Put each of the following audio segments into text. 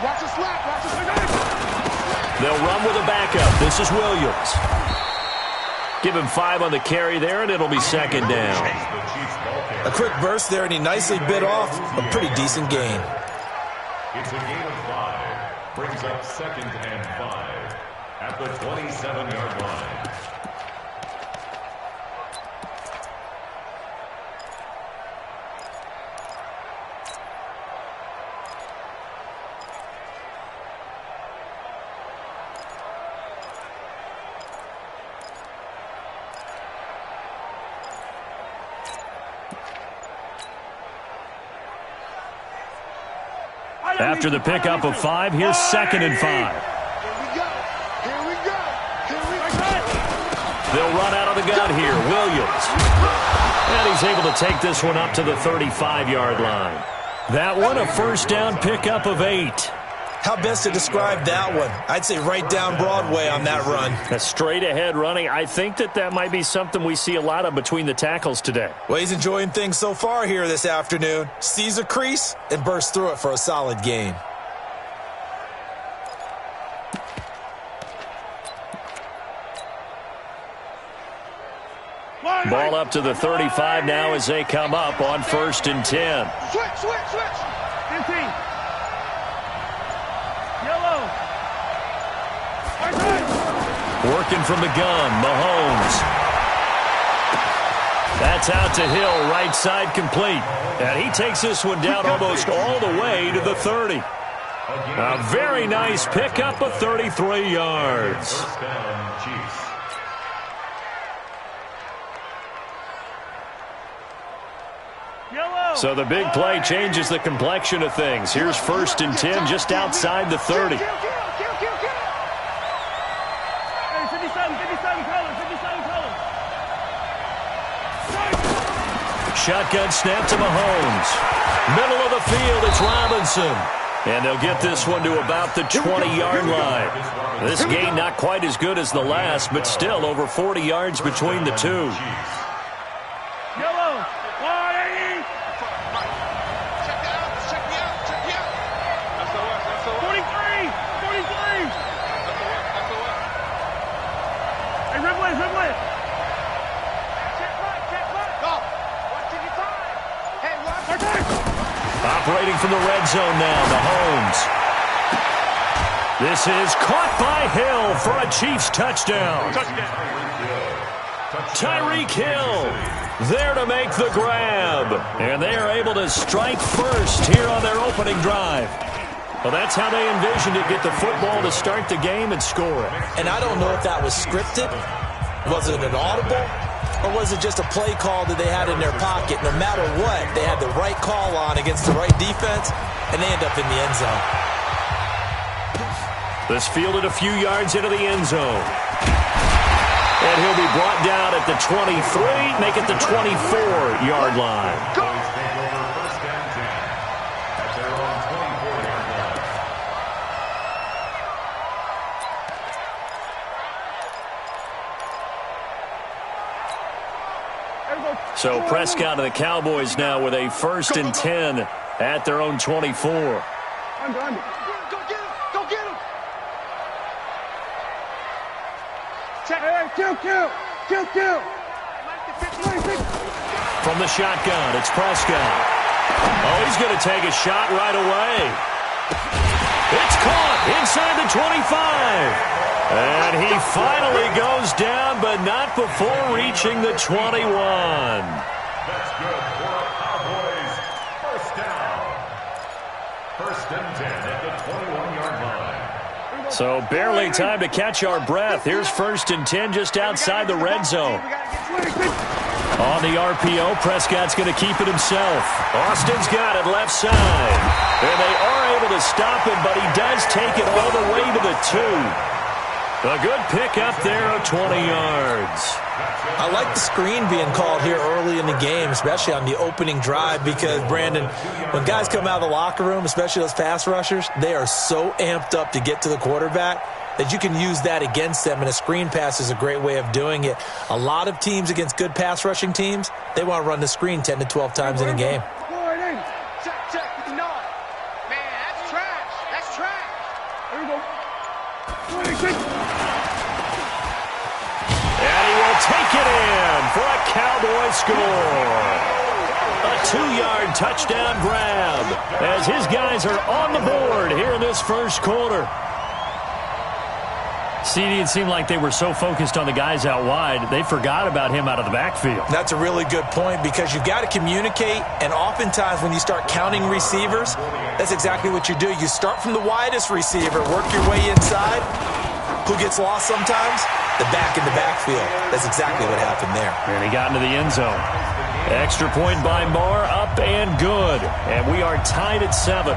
Watch the slap. Watch the slap. They'll run with a backup. This is Williams. Give him 5 on the carry there, and it'll be second down. A quick burst there, and he nicely bit off a pretty decent gain. It's a gain of 5. Brings up 2nd and 5 at the 27-yard line. After the pickup of 5, here's 2nd and 5. Here we go. They'll run out of the gun here. Williams. And he's able to take this one up to the 35-yard line. That one, a first down pickup of 8. How best to describe that one? I'd say right down Broadway on that run. A straight-ahead running. I think that might be something we see a lot of between the tackles today. Well, he's enjoying things so far here this afternoon. Sees a crease and bursts through it for a solid gain. Ball up to the 35 now as they come up on 1st and 10. Switch. 15. Yellow. Working from the gun, Mahomes. That's out to Hill, right side complete. And he takes this one down almost all the way to the 30. A very nice pickup of 33 yards. First down, Chiefs. So the big play changes the complexion of things. Here's 1st and 10 just outside the 30. Shotgun snap to Mahomes. Middle of the field, it's Robinson. And they'll get this one to about the 20-yard line. This gain not quite as good as the last, but still over 40 yards between the two. Yellow. Operating from the red zone now, Mahomes. This is caught by Hill for a Chiefs touchdown. Tyreek Hill there to make the grab. And they are able to strike first here on their opening drive. Well, that's how they envisioned it, get the football to start the game and score it. And I don't know if that was scripted. Was it an audible? Or was it just a play call that they had in their pocket? No matter what, they had the right call on against the right defense, and they end up in the end zone. This fielded a few yards into the end zone. And he'll be brought down at the 23, make it the 24-yard line. So Prescott and the Cowboys now with a 1st and 10 at their own 24. Go get him. Kill. From the shotgun, it's Prescott. Oh, he's going to take a shot right away. It's caught inside the 25. And he finally goes down, but not before reaching the 21. That's good for Cowboys. First down. 1st and 10 at the 21-yard line. So barely time to catch our breath. Here's 1st and 10 just outside the red zone. On the RPO, Prescott's going to keep it himself. Austin's got it left side. And they are able to stop him, but he does take it all the way to the 2. A good pick up there of 20 yards. I like the screen being called here early in the game, especially on the opening drive, because, Brandon, when guys come out of the locker room, especially those pass rushers, they are so amped up to get to the quarterback that you can use that against them, and a screen pass is a great way of doing it. A lot of teams against good pass rushing teams, they want to run the screen 10 to 12 times in a game. And he will take it in for a Cowboy score. A 2-yard touchdown grab as his guys are on the board here in this first quarter. CD, it seemed like they were so focused on the guys out wide, they forgot about him out of the backfield. That's a really good point because you've got to communicate, and oftentimes when you start counting receivers, that's exactly what you do. You start from the widest receiver, work your way inside. Who gets lost sometimes? The back in the backfield. That's exactly what happened there. And he got into the end zone. Extra point by Marr, up and good. And we are tied at 7.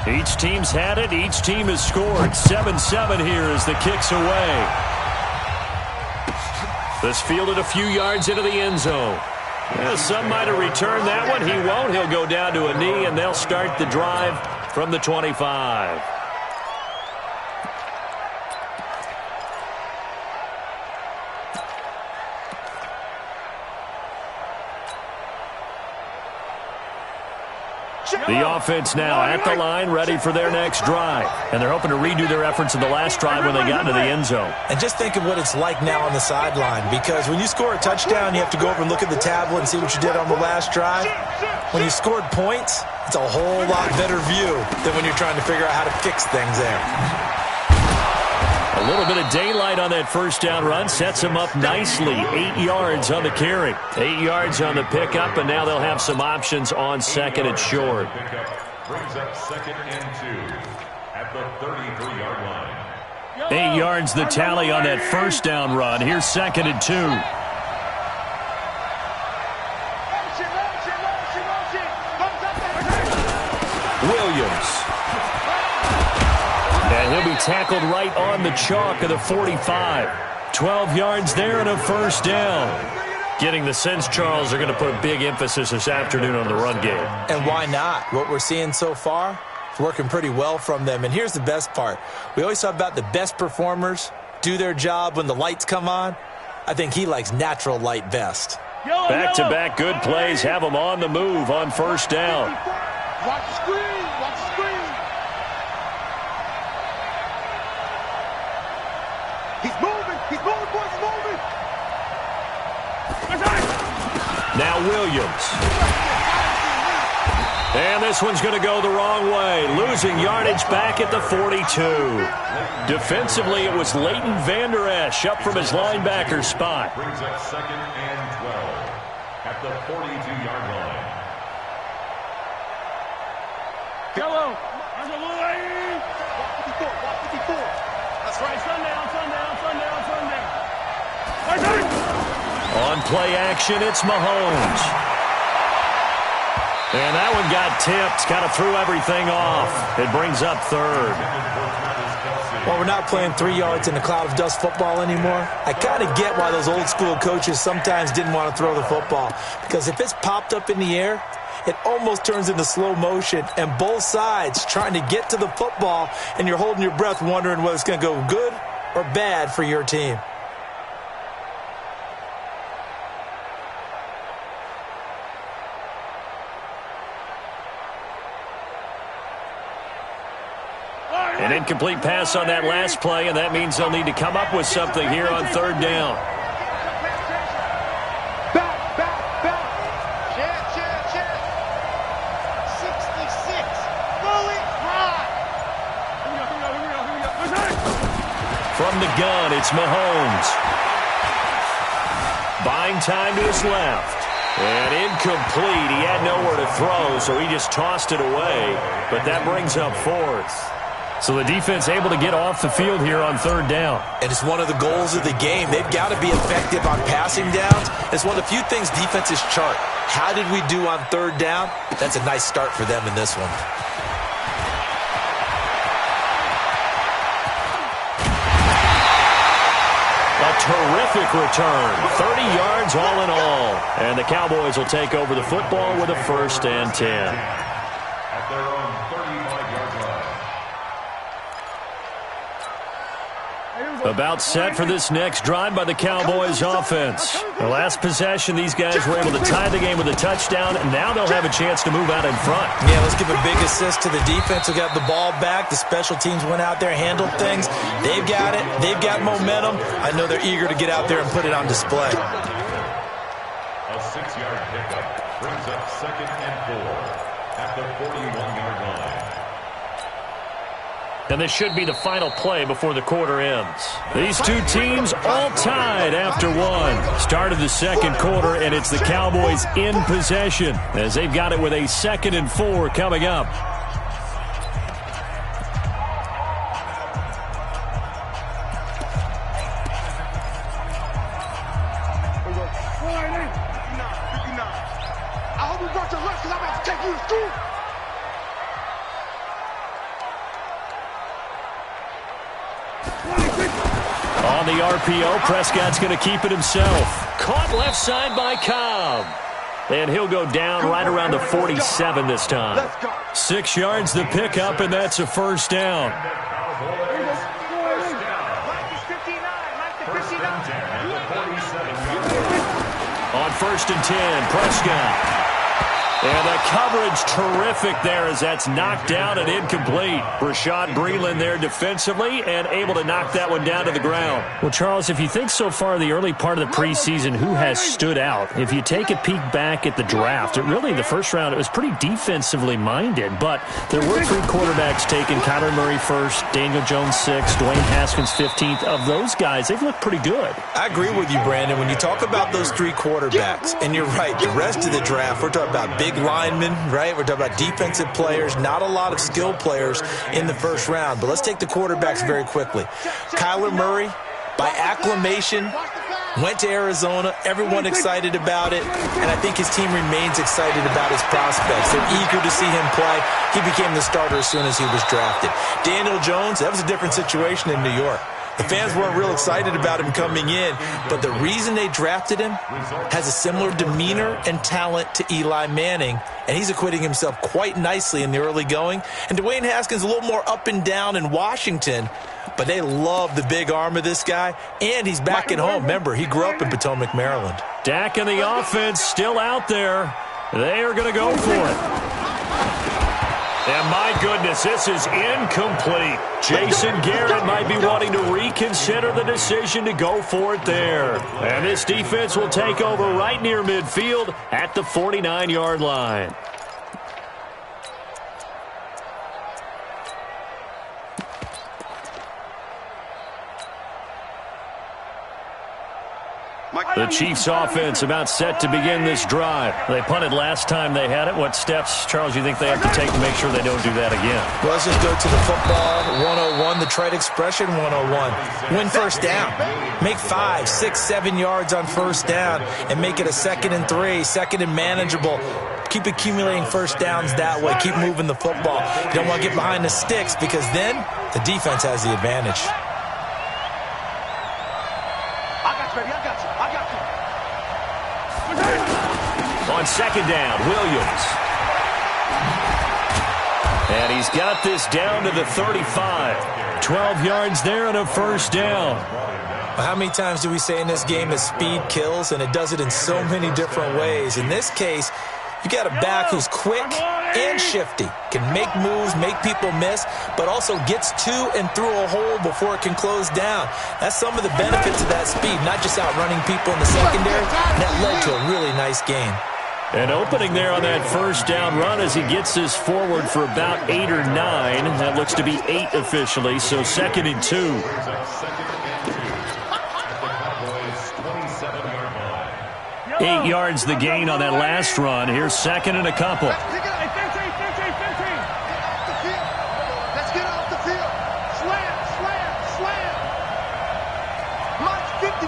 Each team's had it. Each team has scored. 7-7 here as the kick's away. This fielded a few yards into the end zone. Yeah, some might have returned that one. He won't. He'll go down to a knee, and they'll start the drive from the 25. The offense now at the line, ready for their next drive. And they're hoping to redo their efforts in the last drive when they got into the end zone. And just think of what it's like now on the sideline, because when you score a touchdown, you have to go over and look at the tablet and see what you did on the last drive. When you scored points, it's a whole lot better view than when you're trying to figure out how to fix things there. A little bit of daylight on that first down run sets him up nicely. 8 yards on the carry. 8 yards on the pickup, and now they'll have some options on second and short. Brings up 2nd and 2 at the 33-yard line. 8 yards the tally on that first down run. Here's 2nd and 2. Williams. And he'll be tackled right on the chalk of the 45. 12 yards there and a first down. Getting the sense, Charles, they're going to put a big emphasis this afternoon on the run game. And why not? What we're seeing so far is working pretty well from them. And here's the best part. We always talk about the best performers do their job when the lights come on. I think he likes natural light best. Back-to-back good plays have them on the move on first down. Watch the screen. Watch the screen. He's moving. He's moving, boys. He's moving. Now Williams. And this one's going to go the wrong way. Losing yardage back at the 42. Defensively, it was Leighton Vander Esch up from his linebacker spot. Brings up 2nd and 12 at the 42-yard line. Yellow. There's a little lane. 54. That's right. Sundown. On play action, it's Mahomes. And that one got tipped. Kind of threw everything off. It brings up 3rd. Well, we're not playing 3 yards in a cloud of dust football anymore. I kind of get why those old school coaches sometimes didn't want to throw the football. Because if it's popped up in the air, it almost turns into slow motion, and both sides trying to get to the football, and you're holding your breath wondering whether it's going to go good or bad for your team. An incomplete pass on that last play, and that means they'll need to come up with something here on 3rd down. From the gun, it's Mahomes. Buying time to his left. And incomplete. He had nowhere to throw, so he just tossed it away. But that brings up 4th. So the defense able to get off the field here on 3rd down. And it's one of the goals of the game. They've got to be effective on passing downs. It's one of the few things defenses chart. How did we do on 3rd down? That's a nice start for them in this one. A terrific return. 30 yards all in all. And the Cowboys will take over the football with a 1st and 10. At their own 35-yard line. About set for this next drive by the Cowboys offense. The last possession, these guys were able to tie the game with a touchdown, and now they'll have a chance to move out in front. Yeah, let's give a big assist to the defense who got the ball back. The special teams went out there, handled things. They've got it. They've got momentum. I know they're eager to get out there and put it on display. A 6-yard pickup brings up 2nd and 4 at the 41-yard line. And this should be the final play before the quarter ends. These two teams all tied after one. Start of the second quarter, and it's the Cowboys in possession as they've got it with a 2nd and 4 coming up. I hope you brought your lunch because I'm about to take you to school. On the RPO, Prescott's going to keep it himself. Caught left side by Cobb. And he'll go down right around the 47 this time. 6 yards the pickup, and that's a first down. On 1st and 10, Prescott. And the coverage terrific there as that's knocked down and incomplete. Rashad Breeland there defensively and able to knock that one down to the ground. Well, Charles, if you think so far the early part of the preseason, who has stood out? If you take a peek back at the draft, the first round, it was pretty defensively minded. But there were 3 quarterbacks taken. Kyler Murray first, Daniel Jones 6th, Dwayne Haskins 15th. Of those guys, they've looked pretty good. I agree with you, Brandon. When you talk about those 3 quarterbacks, and you're right, the rest of the draft, we're talking about big linemen, right? We're talking about defensive players, not a lot of skilled players in the first round. But let's take the quarterbacks very quickly. Kyler Murray, by acclamation, went to Arizona. Everyone excited about it. And I think his team remains excited about his prospects. They're eager to see him play. He became the starter as soon as he was drafted. Daniel Jones, that was a different situation in New York. The fans weren't real excited about him coming in, but the reason they drafted him has a similar demeanor and talent to Eli Manning, and he's acquitting himself quite nicely in the early going. And Dwayne Haskins a little more up and down in Washington, but they love the big arm of this guy, and he's back at home. Remember, he grew up in Potomac, Maryland. Dak and the offense still out there. They are going to go for it. And my goodness, this is incomplete. Jason Garrett might be wanting to reconsider the decision to go for it there. And this defense will take over right near midfield at the 49-yard line. The Chiefs offense about set to begin this drive. They punted last time they had it. What steps, Charles, you think they have to take to make sure they don't do that again? Well, let's just go to the football 101, the trade expression 101. Win first down. Make 5, 6, 7 yards on first down and make it a 2nd and 3, 2nd and manageable. Keep accumulating first downs that way. Keep moving the football. You don't want to get behind the sticks because then the defense has the advantage. On 2nd down, Williams. And he's got this down to the 35. 12 yards there and a first down. How many times do we say in this game that speed kills, and it does it in so many different ways? In this case, you got a back who's quick and shifty, can make moves, make people miss, but also gets to and through a hole before it can close down. That's some of the benefits of that speed, not just outrunning people in the secondary. And that led to a really nice game. An opening there on that first down run as he gets this forward for about 8 or 9. That looks to be 8 officially, so 2nd and 2. 8 yards the gain on that last run. Here's 2nd and a couple. Let's get off the field. Slam, slam, slam. Mike's 54.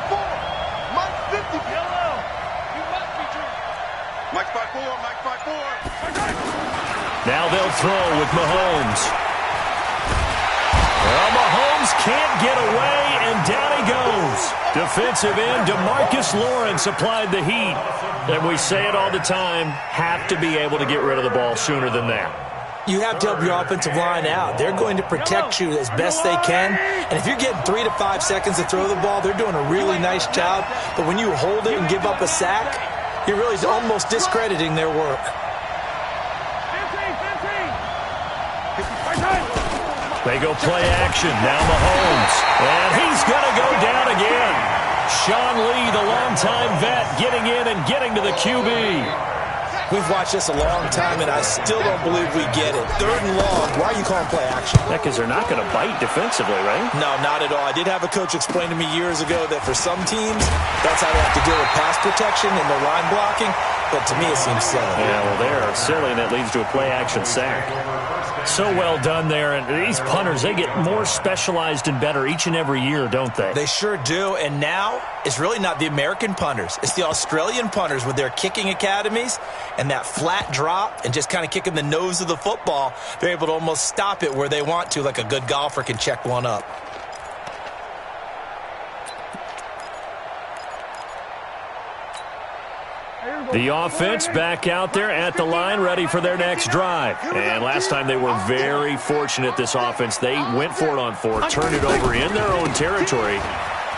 Mike's 54. Yellow. You must be true. Mike's 5'4", Mike's 5'4". Now they'll throw with Mahomes. Well, Mahomes can't get away, and down he goes. Defensive end DeMarcus Lawrence applied the heat. And we say it all the time, have to be able to get rid of the ball sooner than that. You have to help your offensive line out. They're going to protect you as best they can. And if you're getting 3 to 5 seconds to throw the ball, they're doing a really nice job. But when you hold it and give up a sack, you're really almost discrediting their work. They go play action. Now Mahomes. And he's going to go down again. Sean Lee, the longtime vet, getting in and getting to the QB. We've watched this a long time, and I still don't believe we get it. 3rd and long. Why are you calling play action? Yeah, because they're not going to bite defensively, right? No, not at all. I did have a coach explain to me years ago that for some teams, that's how they have to deal with pass protection and their line blocking. But to me, it seems silly. Yeah, well, there, silly, and that leads to a play-action sack. So well done there. And these punters, they get more specialized and better each and every year, don't they? They sure do. And now, it's really not the American punters. It's the Australian punters with their kicking academies and that flat drop and just kind of kicking the nose of the football. They're able to almost stop it where they want to, like a good golfer can check one up. The offense back out there at the line, ready for their next drive. And last time they were very fortunate, this offense. They went for it on 4, turned it over in their own territory,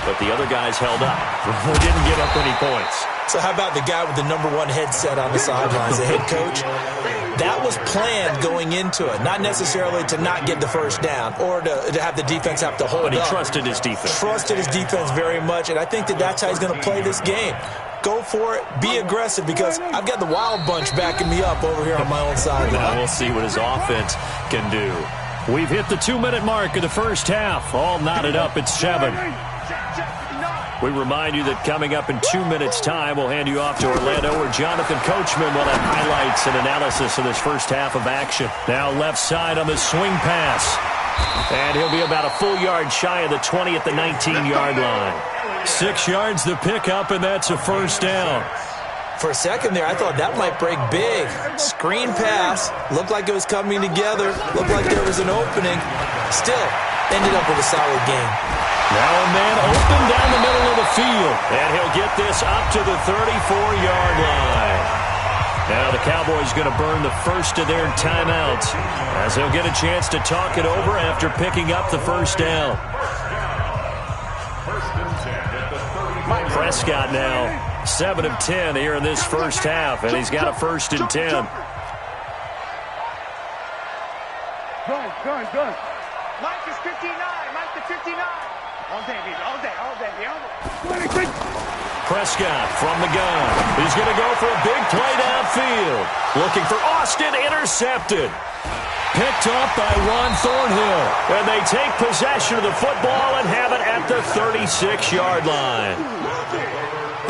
but the other guys held up. They didn't give up any points. So how about the guy with the #1 headset on the sidelines, the head coach? That was planned going into it, not necessarily to not get the first down or to have the defense have to hold up. But he trusted his defense. Trusted his defense very much, and I think that's how he's going to play this game. Go for it. Be aggressive, because I've got the wild bunch backing me up over here on my own sideline. Now we'll see what his offense can do. We've hit the 2-minute mark of the first half. All knotted up at 7. We remind you that coming up in 2 minutes' time, we'll hand you off to Orlando, where Jonathan Coachman will have highlights and analysis of this first half of action. Now left side on the swing pass. And he'll be about a full yard shy of the 20 at the 19-yard line. 6 yards the pickup, and that's a first down. For a second there, I thought that might break big. Screen pass. Looked like it was coming together. Looked like there was an opening. Still, ended up with a solid game. Now a man open down the middle of the field. And he'll get this up to the 34-yard line. Now the Cowboys going to burn the first of their timeouts, as they'll get a chance to talk it over after picking up the first down. Prescott now 7 of 10 here in this first half, and he's got a 1st and 10. Good. Mike is 59. Mike the 59. All day, baby. All day. Prescott from the gun. He's going to go for a big play downfield. Looking for Austin, intercepted. Picked up by Ron Thornhill. And they take possession of the football and have it at the 36-yard line.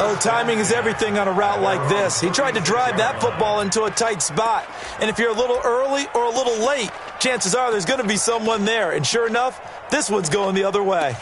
Oh, timing is everything on a route like this. He tried to drive that football into a tight spot. And if you're a little early or a little late, chances are there's going to be someone there. And sure enough, this one's going the other way.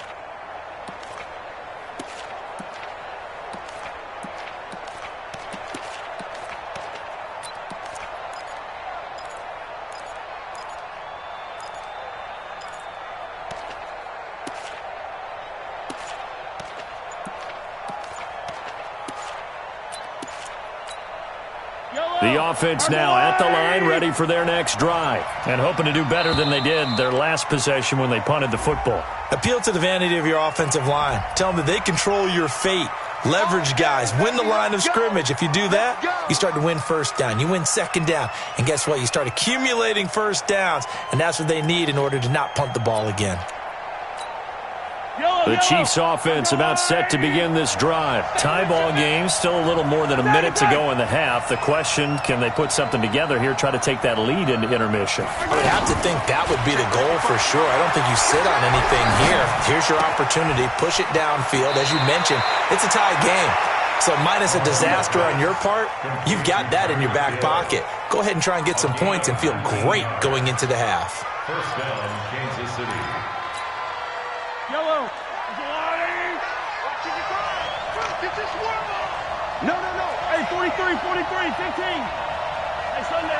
The offense now at the line, ready for their next drive, and hoping to do better than they did their last possession when they punted the football. Appeal to the vanity of your offensive line. Tell them that they control your fate. Leverage guys. Win the line of scrimmage. If you do that, you start to win first down. You win second down. And guess what? You start accumulating first downs, and that's what they need in order to not punt the ball again. The Chiefs offense about set to begin this drive. Tie ball game, still a little more than a minute to go in the half. The question, can they put something together here, try to take that lead into intermission? I would have to think that would be the goal for sure. I don't think you sit on anything here. Here's your opportunity. Push it downfield. As you mentioned, it's a tie game. So minus a disaster on your part, you've got that in your back pocket. Go ahead and try and get some points and feel great going into the half. First down, Kansas City. Yellow. No. Hey, 43, 15. Hey, Sunday.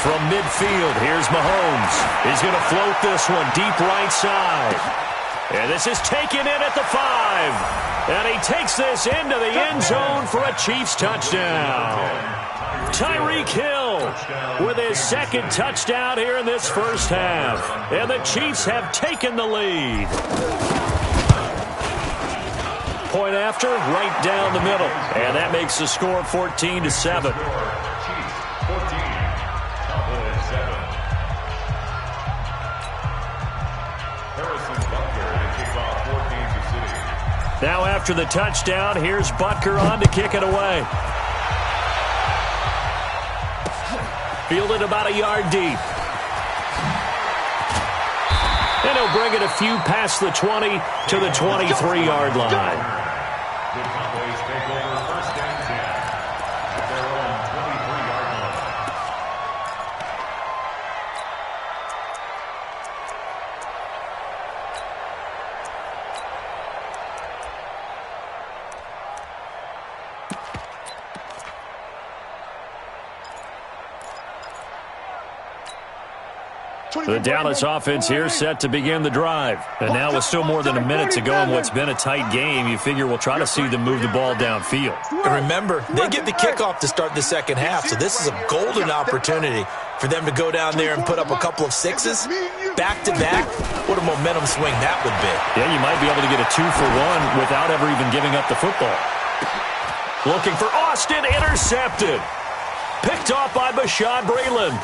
From midfield, here's Mahomes. He's going to float this one deep right side. And this is taken in at the 5. And he takes this into the end zone for a Chiefs touchdown. Tyreek Hill with his second touchdown here in this first half. And the Chiefs have taken the lead. Point after, right down the middle. And that makes the score 14-7. Now after the touchdown, here's Butker on to kick it away. Fielded about a yard deep. And he'll bring it a few past the 20 to the 23-yard line. The Cowboys take over first and 10 at their own 23-yard line. The Dallas offense here set to begin the drive. And now with still more than a minute to go in what's been a tight game, you figure we'll try to see them move the ball downfield. And remember, they get the kickoff to start the second half, so this is a golden opportunity for them to go down there and put up a couple of sixes back-to-back. What a momentum swing that would be. Yeah, you might be able to get a 2-for-1 without ever even giving up the football. Looking for Austin, intercepted. Picked off by Bashaud Breeland.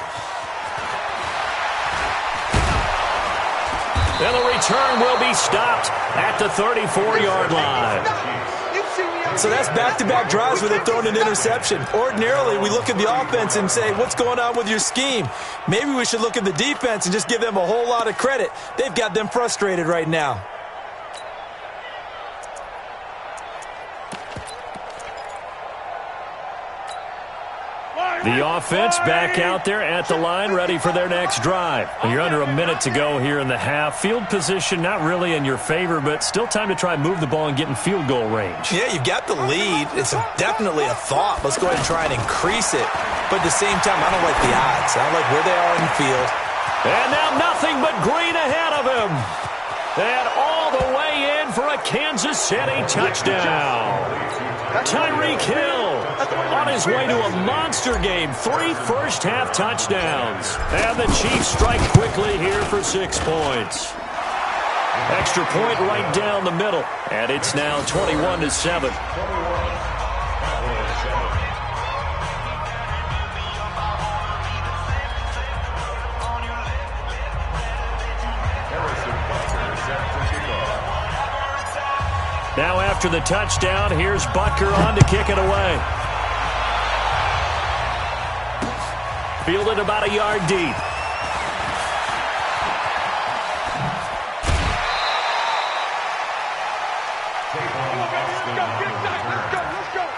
And the return will be stopped at the 34-yard line. So that's back-to-back drives where they're throwing an interception. Ordinarily, we look at the offense and say, what's going on with your scheme? Maybe we should look at the defense and just give them a whole lot of credit. They've got them frustrated right now. The offense back out there at the line, ready for their next drive. You're under a minute to go here in the half. Field position not really in your favor, but still time to try and move the ball and get in field goal range. Yeah, you've got the lead. It's definitely a thought. Let's go ahead and try and increase it. But at the same time, I don't like the odds. I don't like where they are in the field. And now nothing but green ahead of him. And all the way in for a Kansas City touchdown. Tyreek Hill on his way to a monster game. 3 first-half touchdowns. And the Chiefs strike quickly here for 6 points. Extra point right down the middle. And it's now 21-7. Now after the touchdown, here's Butker on to kick it away. Fielded about a yard deep.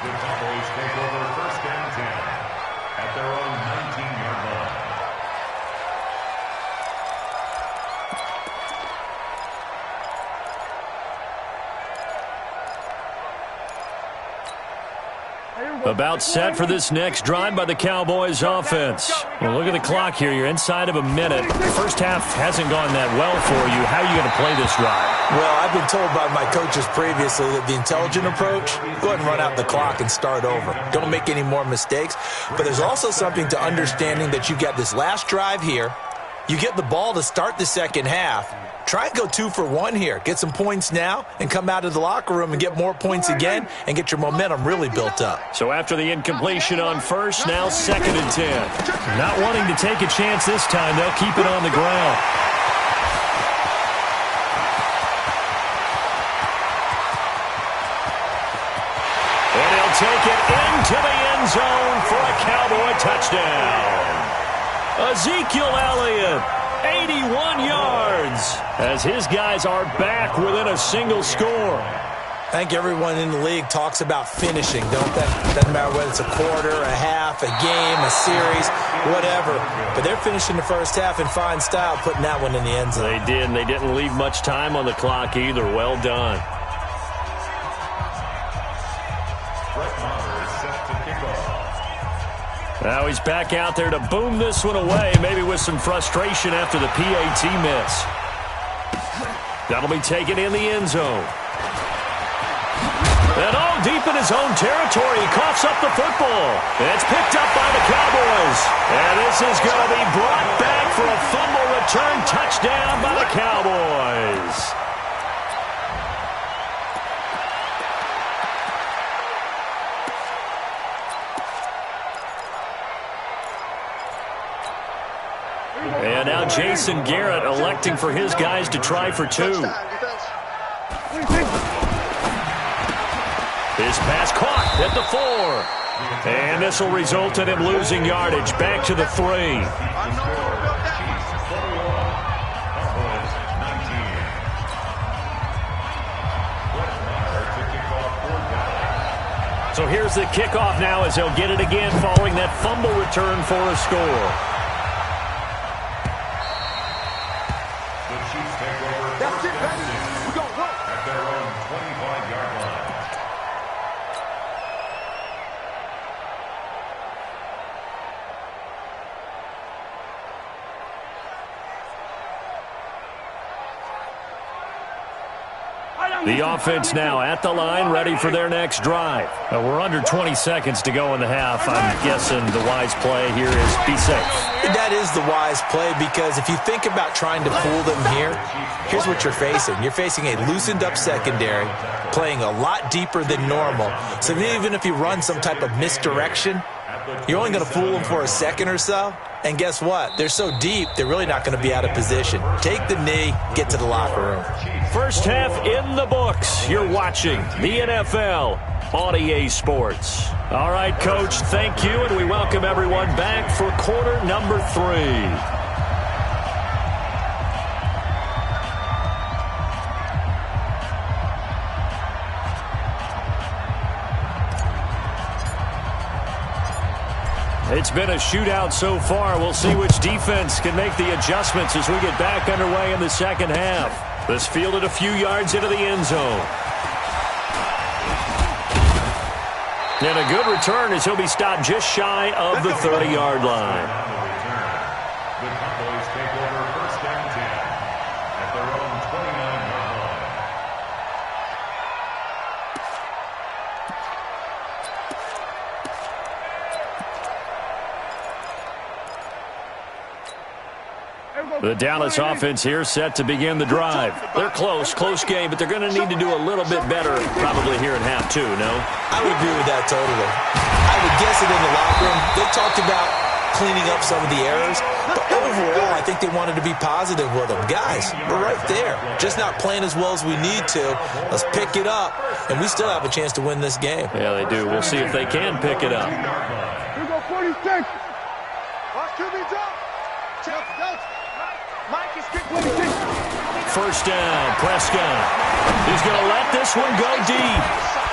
The Cowboys take over first and 10 at their own 19-yard line. About set for this next drive by the Cowboys offense. Well, look at the clock here. You're inside of a minute. The first half hasn't gone that well for you. How are you going to play this drive? Well, I've been told by my coaches previously that the intelligent approach, go ahead and run out the clock and start over. Don't make any more mistakes. But there's also something to understanding that you got this last drive here. You get the ball to start the second half. Try and go 2 for 1 here. Get some points now and come out of the locker room and get more points again and get your momentum really built up. So after the incompletion on first, now 2nd and 10. Not wanting to take a chance this time, they'll keep it on the ground. And he'll take it into the end zone for a Cowboy touchdown. Ezekiel Elliott, 81 yards, as his guys are back within a single score. I think everyone in the league talks about finishing, don't they? Doesn't matter whether it's a quarter, a half, a game, a series, whatever. But they're finishing the first half in fine style, putting that one in the end zone. They did, and they didn't leave much time on the clock either. Well done. Now he's back out there to boom this one away, maybe with some frustration after the PAT miss. That'll be taken in the end zone. And all deep in his own territory, he coughs up the football. And it's picked up by the Cowboys. And this is going to be brought back for a fumble return touchdown by the Cowboys. And now Jason Garrett electing for his guys to try for two. His pass caught at the 4. And this will result in him losing yardage back to the 3. So here's the kickoff now as he'll get it again following that fumble return for a score. That's it, baby. We go, go. At their own 25-yard line. The offense now at the line, ready for their next drive. We're under 20 seconds to go in the half. I'm guessing the wise play here is be safe. That is the wise play, because if you think about trying to fool them here, here's what you're facing. You're facing a loosened up secondary, playing a lot deeper than normal. So even if you run some type of misdirection, you're only going to fool them for a second or so. And guess what? They're so deep, they're really not going to be out of position. Take the knee, get to the locker room. First half in the books. You're watching the NFL on EA Sports. All right, Coach, thank you, and we welcome everyone back for quarter number 3. It's been a shootout so far. We'll see which defense can make the adjustments as we get back underway in the second half. This fielded a few yards into the end zone. And a good return as he'll be stopped just shy of the 30-yard line. The Cowboys take over first and 10 at their own 29-yard line. The Dallas offense here set to begin the drive. They're close game, but they're going to need to do a little bit better probably here in half 2, no? I would agree with that totally. I would guess it in the locker room. They talked about cleaning up some of the errors, but overall, I think they wanted to be positive with them. Guys, we're right there. Just not playing as well as we need to. Let's pick it up, and we still have a chance to win this game. Yeah, they do. We'll see if they can pick it up. Here we go, 46. Watch QB's up. Mike is kick 46. First down, Prescott. He's going to let this one go deep.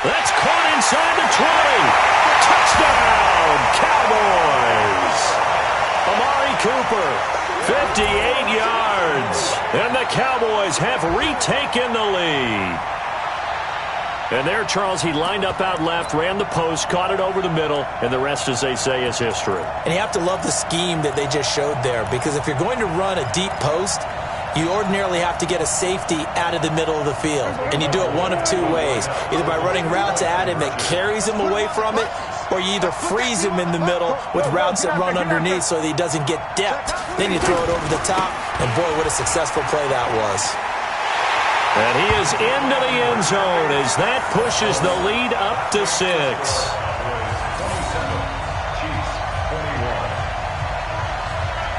That's caught inside the 20. Touchdown, Cowboys. Amari Cooper, 58 yards. And the Cowboys have retaken the lead. And there, Charles, he lined up out left, ran the post, caught it over the middle, and the rest, as they say, is history. And you have to love the scheme that they just showed there, because if you're going to run a deep post, you ordinarily have to get a safety out of the middle of the field. And you do it one of two ways, either by running routes at him that carries him away from it, or you either freeze him in the middle with routes that run underneath so that he doesn't get depth. Then you throw it over the top, and boy, what a successful play that was. And he is into the end zone as that pushes the lead up to 6.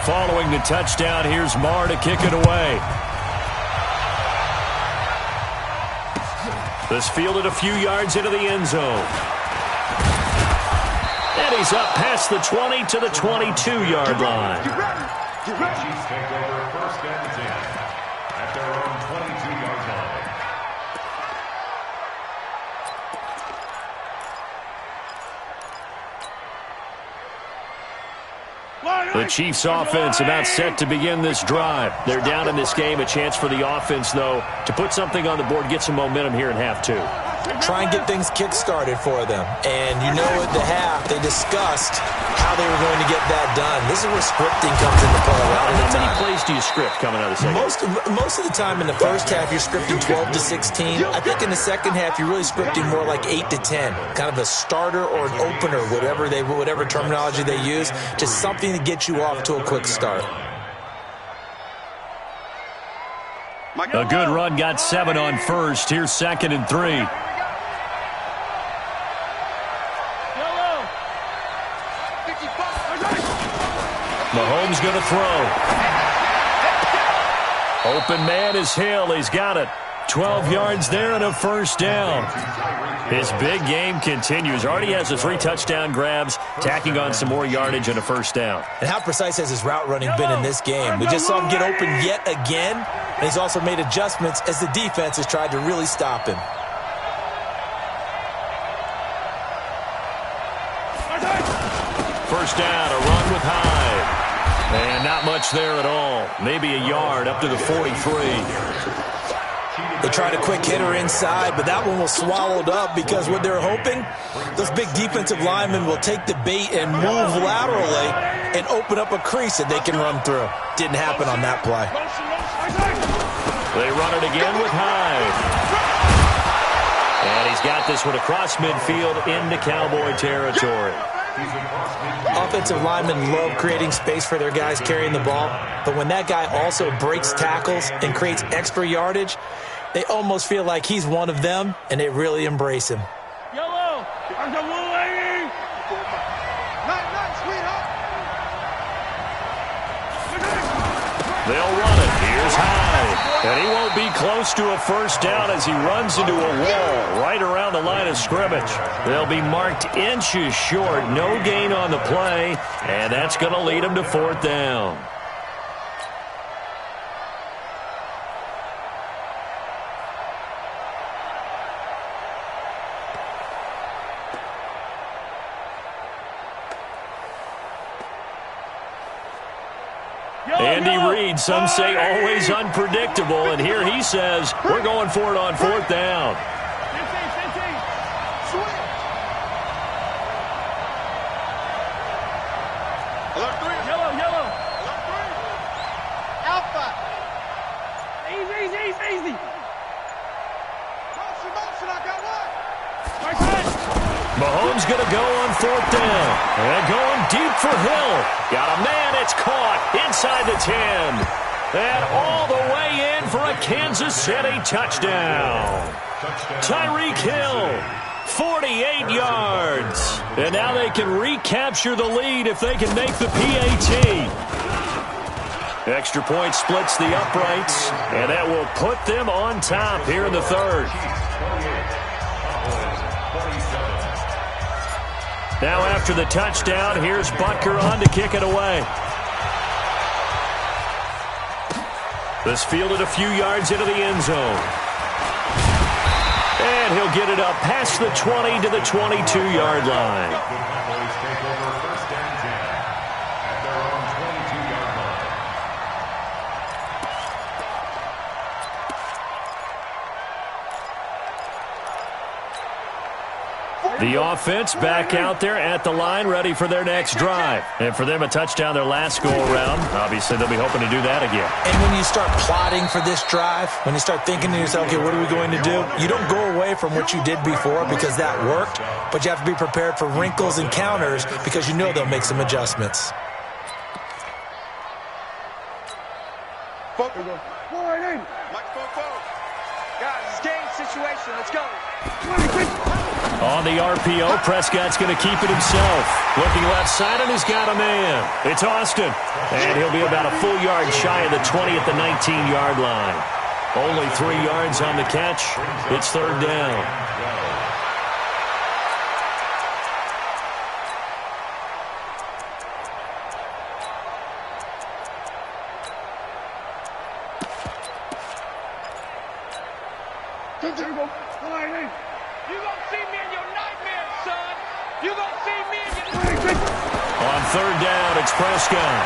Following the touchdown, here's Marr to kick it away. This fielded a few yards into the end zone. And he's up past the 20 to the 22-yard line. Chiefs take over first and 10 at their own 22-yard line. The Chiefs offense about set to begin this drive. They're down in this game. A chance for the offense, though, to put something on the board, get some momentum here in half 2. try and get things kick-started for them. And you know at the half, they discussed how they were going to get that done. This is where scripting comes into play a lot of the time. How many plays do you script coming out of the second? Most of the time in the first half, you're scripting 12 to 16. I think in the second half, you're really scripting more like 8 to 10. Kind of a starter or an opener, whatever terminology they use, just something to get you off to a quick start. A good run got 7 on first. Here's 2nd and 3. Mahomes going to throw. Open man is Hill. He's got it. 12 yards there and a first down. His big game continues. Already has the 3 touchdown grabs, tacking on some more yardage and a first down. And how precise has his route running been in this game? We just saw him get open yet again, and he's also made adjustments as the defense has tried to really stop him. First down, a run with Hyde. And not much there at all. Maybe a yard up to the 43. They tried a quick hitter inside, but that one was swallowed up because what they're hoping, those big defensive linemen will take the bait and move laterally and open up a crease that they can run through. Didn't happen on that play. They run it again with Hyde. And he's got this one across midfield into Cowboy territory. Offensive linemen love creating space for their guys carrying the ball, but when that guy also breaks tackles and creates extra yardage, they almost feel like he's one of them, and they really embrace him. Yellow! There's a blue lady! Night, sweetheart! They'll run it. Here's Hyde. And he won't be close to a first down as he runs into a wall right around the line of scrimmage. They'll be marked inches short. No gain on the play, and that's going to lead him to 4th down. Andy Reid, some say always unpredictable, and here he says we're going for it on 4th down. Yellow. Alpha. Easy. Motion, I got one. Mahomes going to go on 4th down. And going deep for Hill. Got a man, it's caught inside the 10. And all the way in for a Kansas City touchdown. Tyreek Hill, 48 yards. And now they can recapture the lead if they can make the PAT. Extra point splits the uprights, and that will put them on top here in the 3rd. Now after the touchdown, here's Butker on to kick it away. This fielded a few yards into the end zone. And he'll get it up past the 20 to the 22-yard line. The offense back out there at the line, ready for their next drive. And for them, a touchdown their last go-around. Obviously, they'll be hoping to do that again. And when you start plotting for this drive, when you start thinking to yourself, okay, what are we going to do? You don't go away from what you did before because that worked, but you have to be prepared for wrinkles and counters because you know they'll make some adjustments. Guys, it's game situation. Let's go. On the RPO, Prescott's going to keep it himself. Looking left side, and he's got a man. It's Austin. And he'll be about a full yard shy of the 20 at the 19-yard line. Only 3 yards on the catch. It's 3rd down. You gonna see me in your nightmares, son. You gonna see me in your... On 3rd down, it's Prescott.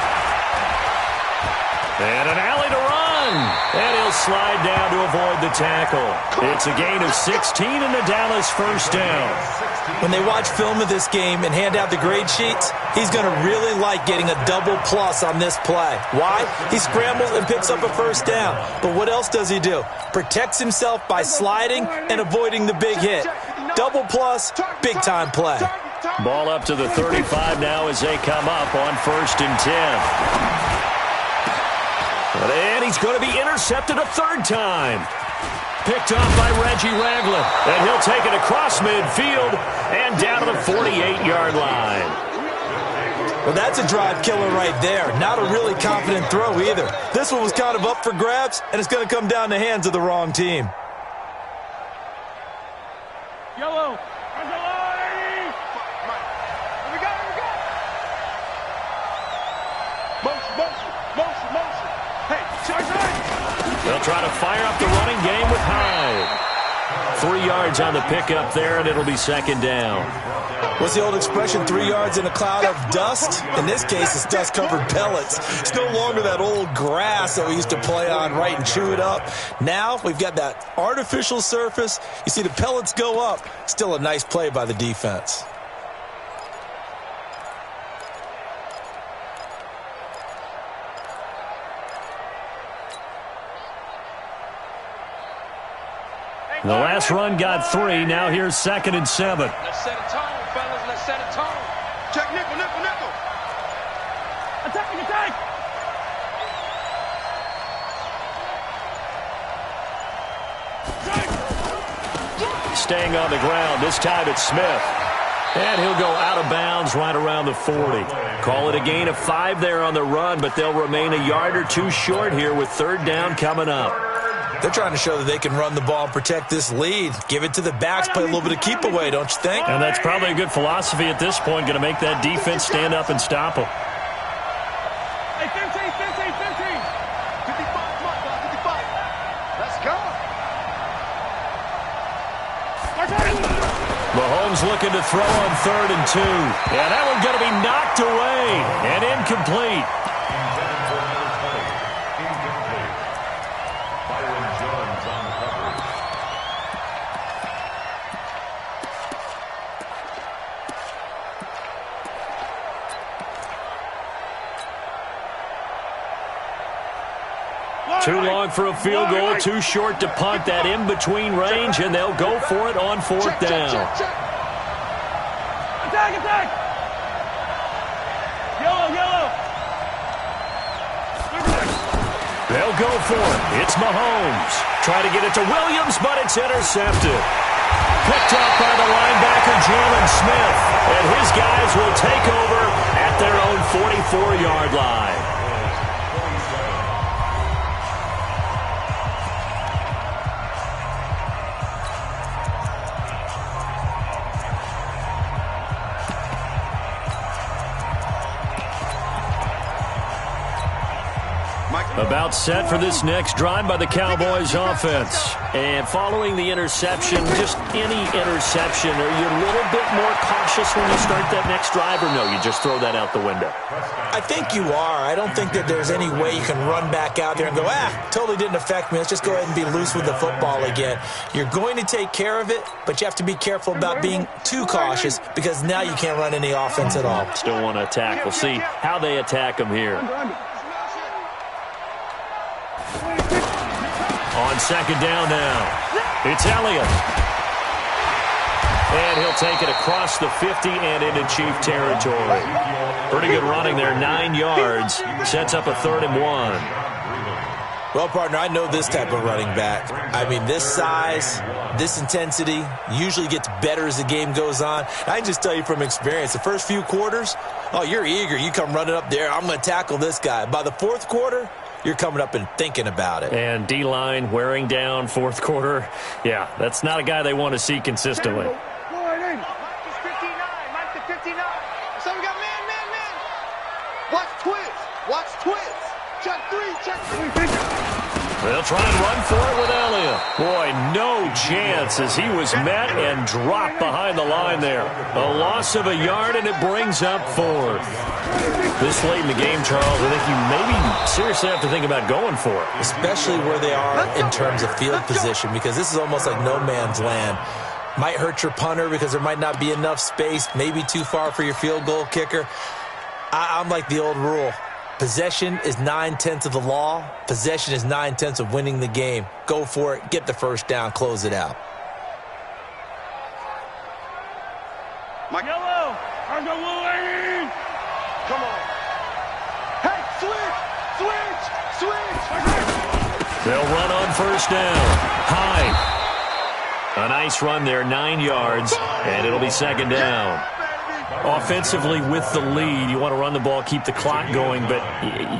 And an alley to run. run. And he'll slide down to avoid the tackle. It's a gain of 16 and the Dallas first down. When they watch film of this game and hand out the grade sheets, he's going to really like getting a double plus on this play. Why? He scrambles and picks up a first down. But what else does he do? Protects himself by sliding and avoiding the big hit. Double plus, big-time play. Ball up to the 35 now as they come up on 1st and 10. And he's going to be intercepted a third time. Picked off by Reggie Ragland. And he'll take it across midfield and down to the 48-yard line. Well, that's a drive killer right there. Not a really confident throw either. This one was kind of up for grabs, and it's going to come down the hands of the wrong team. Yellow. They'll try to fire up the running game with Hyde. 3 yards on the pickup there, and it'll be 2nd down. What's the old expression, 3 yards in a cloud of dust? In this case, it's dust-covered pellets. It's no longer that old grass that we used to play on, right, and chew it up. Now we've got that artificial surface. You see the pellets go up. Still a nice play by the defense. The last run got 3. Now here's 2nd and 7. Let's set a tone, fellas. Let's set a tone. Check nickel, nickel, nickel. Attack, attack. Staying on the ground. This time it's Smith. And he'll go out of bounds right around the 40. Call it a gain of 5 there on the run, but they'll remain a yard or 2 short here with 3rd down coming up. They're trying to show that they can run the ball and protect this lead. Give it to the backs, play a little bit of keep away, don't you think? And that's probably a good philosophy at this point, going to make that defense stand up and stop them. Hey, 15, 15, 15. 55, come on, 55. Let's go. Mahomes looking to throw on 3rd and 2. And that one's going to be knocked away and incomplete. Too long for a field goal, too short to punt. That in-between range, and they'll go for it on 4th down. Attack, attack! Yellow, yellow! They'll go for it. It's Mahomes. Try to get it to Williams, but it's intercepted. Picked up by the linebacker, Jalen Smith. And his guys will take over at their own 44-yard line. About set for this next drive by the Cowboys offense. And following the interception, just any interception, are you a little bit more cautious when you start that next drive, or no, you just throw that out the window? I think you are. I don't think that there's any way you can run back out there and go, totally didn't affect me. Let's just go ahead and be loose with the football again. You're going to take care of it, but you have to be careful about being too cautious because now you can't run any offense at all. Still want to attack. We'll see how they attack him here. On 2nd down now, it's Elliott. And he'll take it across the 50 and into Chief territory. Pretty good running there, 9 yards. Sets up a 3rd and 1. Well, partner, I know this type of running back. I mean, this size, this intensity usually gets better as the game goes on. I can just tell you from experience, the first few quarters, you're eager. You come running up there, I'm going to tackle this guy. By the 4th quarter, you're coming up and thinking about it. And D-line wearing down 4th quarter. Yeah, that's not a guy they want to see consistently. Mike is 59. Mike to 59. Someone got man. Watch twist. Check 3. They'll try and run for it with Elliott. Boy, no chance as he was met and dropped behind the line there. A loss of a yard, and it brings up 4th. This late in the game, Charles, I think you maybe seriously have to think about going for it. Especially where they are in terms of field position, because this is almost like no man's land. Might hurt your punter because there might not be enough space, maybe too far for your field goal kicker. I'm like the old rule. Possession is 9/10 of the law. Possession is 9/10 of winning the game. Go for it. Get the first down. Close it out. Yellow. Come on. Hey, switch. They'll run on first down. Hyde. A nice run there, 9 yards, and it'll be 2nd down. Offensively with the lead, you want to run the ball, keep the clock going, but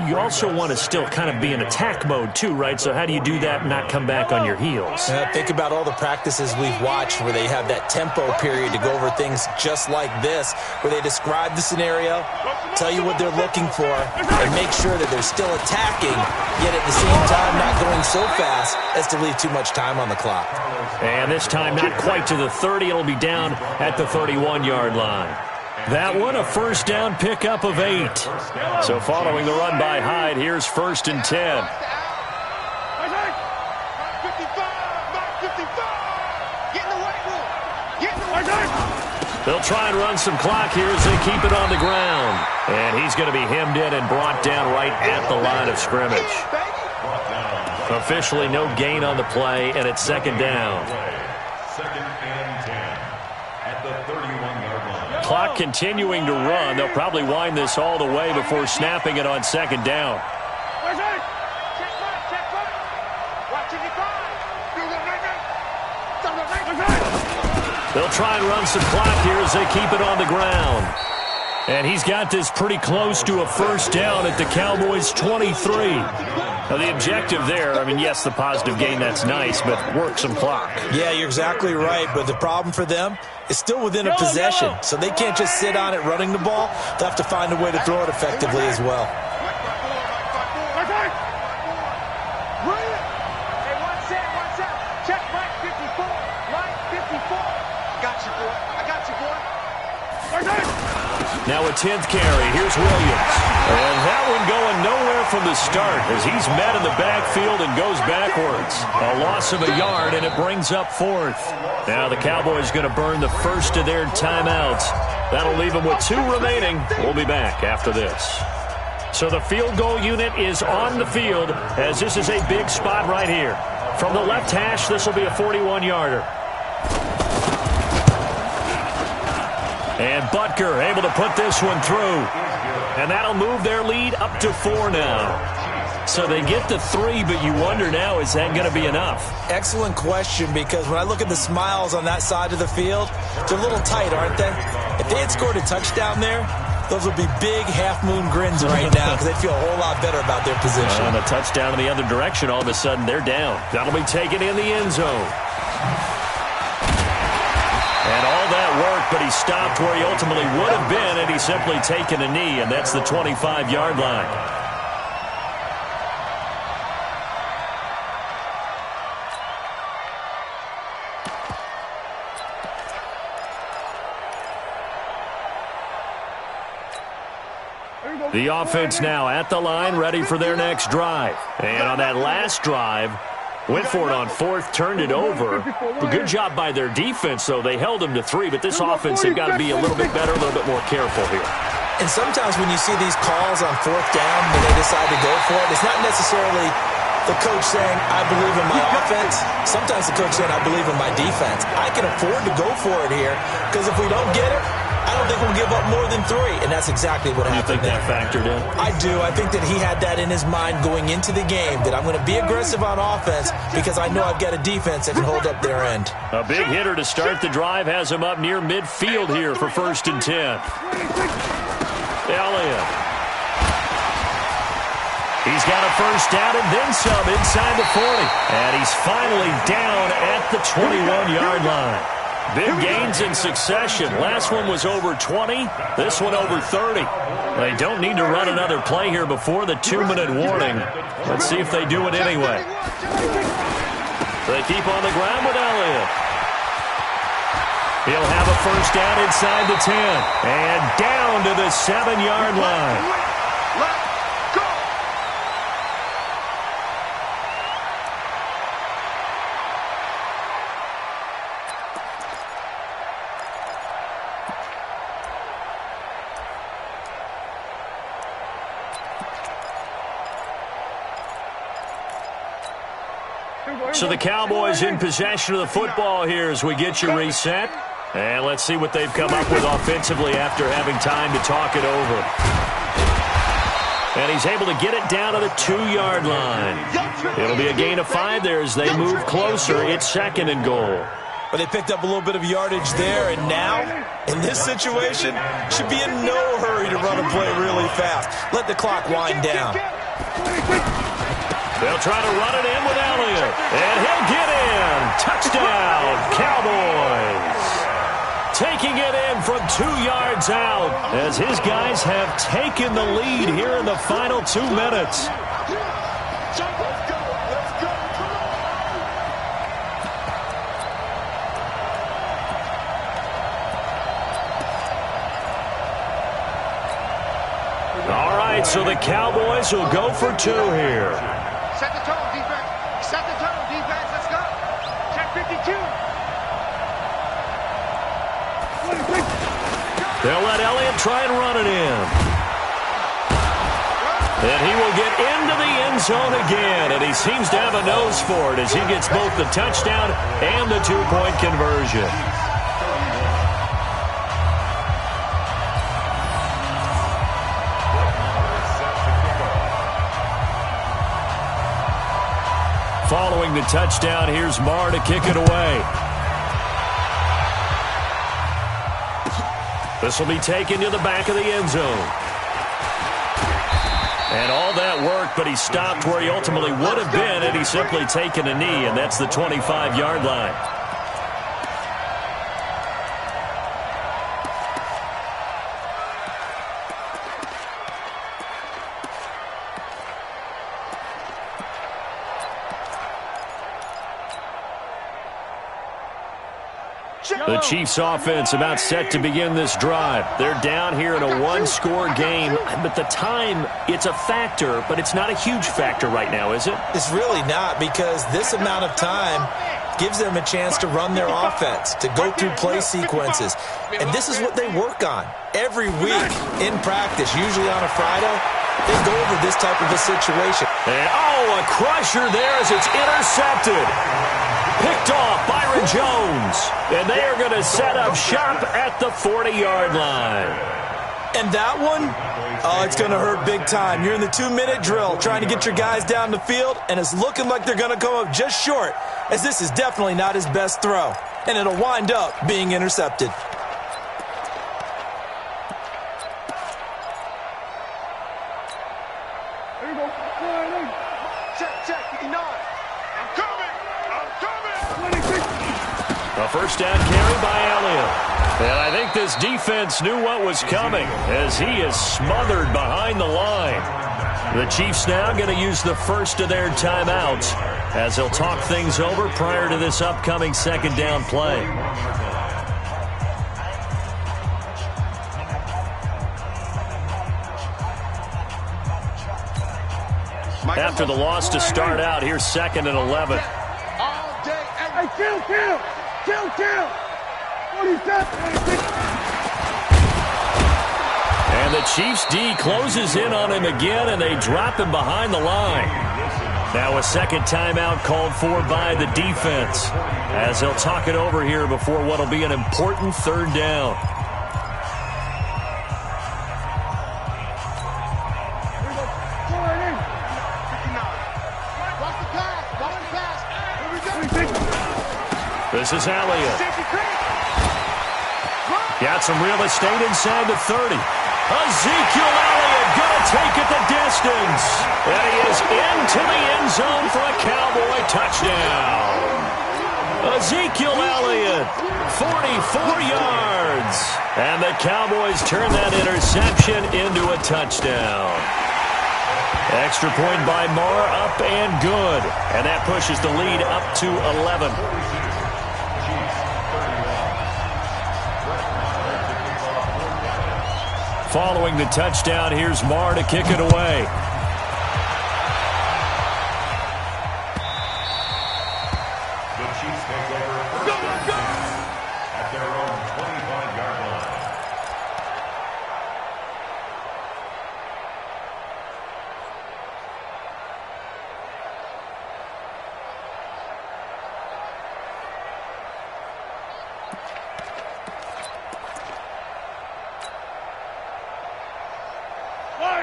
you also want to still kind of be in attack mode too, right? So how do you do that and not come back on your heels? Think about all the practices we've watched where they have that tempo period to go over things just like this, where they describe the scenario, tell you what they're looking for, and make sure that they're still attacking, yet at the same time not going so fast as to leave too much time on the clock. And this time not quite to the 30. It'll be down at the 31-yard line. That one a first down pickup of 8. So following the run by Hyde, here's 1st and 10. They'll try and run some clock here as they keep it on the ground. And he's going to be hemmed in and brought down right at the line of scrimmage. Officially no gain on the play, and it's 2nd down. 2nd and 10 at the 31-yard line. Clock continuing to run. They'll probably wind this all the way before snapping it on 2nd down. They'll try and run some clock here as they keep it on the ground. And he's got this pretty close to a first down at the Cowboys' 23. Now, the objective there, I mean, yes, the positive gain, that's nice, but work some clock. Yeah, you're exactly right, but the problem for them is still within a possession, so they can't just sit on it running the ball. They'll have to find a way to throw it effectively as well. Now a 10th carry. Here's Williams. And that one going nowhere from the start as he's met in the backfield and goes backwards. A loss of a yard, and it brings up 4th. Now the Cowboys going to burn the first of their timeouts. That'll leave them with 2 remaining. We'll be back after this. So the field goal unit is on the field as this is a big spot right here. From the left hash, this will be a 41-yarder. And Butker able to put this one through. And that'll move their lead up to 4 now. So they get to 3, but you wonder now, is that going to be enough? Excellent question, because when I look at the smiles on that side of the field, they're a little tight, aren't they? If they had scored a touchdown there, those would be big half-moon grins right now because they'd feel a whole lot better about their position. And a touchdown in the other direction, all of a sudden they're down. That'll be taken in the end zone. And all that work, but he stopped where he ultimately would have been, and he's simply taken a knee, and that's the 25-yard line. The offense now at the line, ready for their next drive. And on that last drive, went for it on 4th, turned it over. A good job by their defense, though. They held them to 3, but this offense, they've got to be a little bit better, a little bit more careful here. And sometimes when you see these calls on 4th down, when they decide to go for it, it's not necessarily the coach saying, I believe in my offense. Sometimes the coach saying, I believe in my defense. I can afford to go for it here, because if we don't get it, I don't think we'll give up more than 3, and that's exactly what happened. You think that factored in? I do. I think that he had that in his mind going into the game, that I'm going to be aggressive on offense because I know I've got a defense that can hold up their end. A big hitter to start the drive has him up near midfield here for 1st and 10. Elliott. He's got a first down and then some inside the 40. And he's finally down at the 21-yard line. Big gains in succession. Last one was over 20. This one over 30. They don't need to run another play here before the 2-minute warning. Let's see if they do it anyway. They keep on the ground with Elliott. He'll have a first down inside the 10. And down to the 7-yard line. So the Cowboys in possession of the football here as we get you reset. And let's see what they've come up with offensively after having time to talk it over. And he's able to get it down to the 2-yard line. It'll be a gain of 5 there as they move closer. It's 2nd and goal. But they picked up a little bit of yardage there, and now, in this situation, should be in no hurry to run a play really fast. Let the clock wind down. They'll try to run it in with Elliott. And he'll get in. Touchdown, Cowboys. Taking it in from 2 yards out as his guys have taken the lead here in the final 2 minutes. All right, so the Cowboys will go for 2 here. Set the tone, defense. Set the tone, defense. Let's go. Check 52. They'll let Elliott try and run it in. And he will get into the end zone again. And he seems to have a nose for it as he gets both the touchdown and the 2-point conversion. Following the touchdown, here's Marr to kick it away. This will be taken to the back of the end zone. And all that work, but he stopped where he ultimately would have been had he simply taken a knee, and that's the 25-yard line. The Chiefs offense about set to begin this drive. They're down here in a 1-score game, but the time, it's a factor, but it's not a huge factor right now, is it? It's really not, because this amount of time gives them a chance to run their offense, to go through play sequences. And this is what they work on every week in practice, usually on a Friday. They go over this type of a situation. And, a crusher there as it's intercepted. Picked off Byron Jones. And they are going to set up shop at the 40-yard line. And that one, it's going to hurt big time. You're in the 2-minute drill trying to get your guys down the field, and it's looking like they're going to come up just short, as this is definitely not his best throw. And it'll wind up being intercepted. A first down carry by Elliott. And I think this defense knew what was coming as he is smothered behind the line. The Chiefs now going to use the first of their timeouts as they'll talk things over prior to this upcoming 2nd down play. After the loss to start out, here's 2nd and 11. All day, hey, kill. 47. And the Chiefs D closes in on him again, and they drop him behind the line. Now a 2nd timeout called for by the defense as they'll talk it over here before what will be an important 3rd down. This is Elliott. Got some real estate inside the 30. Ezekiel Elliott going to take it the distance. And he is into the end zone for a Cowboy touchdown. Ezekiel Elliott, 44 yards. And the Cowboys turn that interception into a touchdown. Extra point by Marr, up and good. And that pushes the lead up to 11. Following the touchdown, here's Marr to kick it away. The Chiefs take over at their own 25-yard line.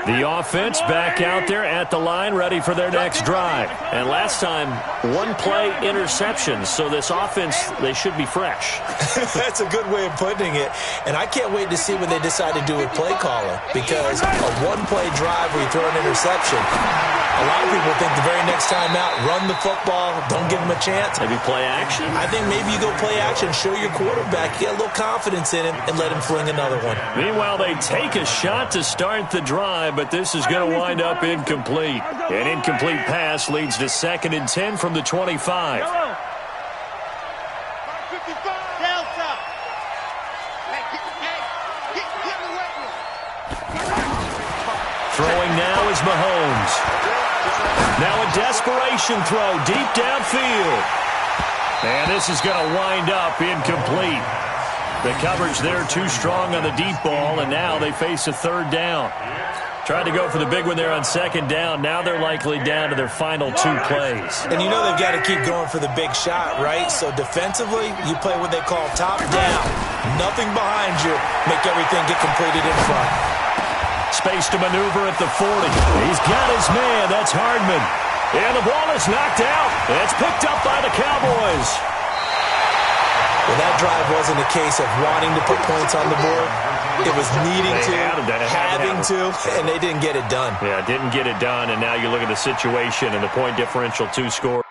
The offense back out there at the line, ready for their next drive. And last time, one-play interceptions, so this offense, they should be fresh. That's a good way of putting it. And I can't wait to see what they decide to do with play calling, because a one-play drive where you throw an interception, a lot of people think the very next time out, run the football, don't give them a chance. Maybe play action? I think maybe you go play action, show your quarterback, get a little confidence in him, and let him fling another one. Meanwhile, they take a shot to start the drive, but this is going to wind up incomplete. An incomplete pass leads to 2nd and 10 from the 25. Throwing now is Mahomes. Now a desperation throw deep downfield. And this is going to wind up incomplete. The coverage there too strong on the deep ball, and now they face a 3rd down. Tried to go for the big one there on 2nd down. Now they're likely down to their final 2 plays. And you know they've got to keep going for the big shot, right? So defensively, you play what they call top down. Nothing behind you. Make everything get completed in front. Space to maneuver at the 40. He's got his man. That's Hardman. And the ball is knocked out. It's picked up by the Cowboys. Well, that drive wasn't a case of wanting to put points on the board. It was needing to, having to, and they didn't get it done. Yeah, didn't get it done, and now you look at the situation and the point differential 2 score.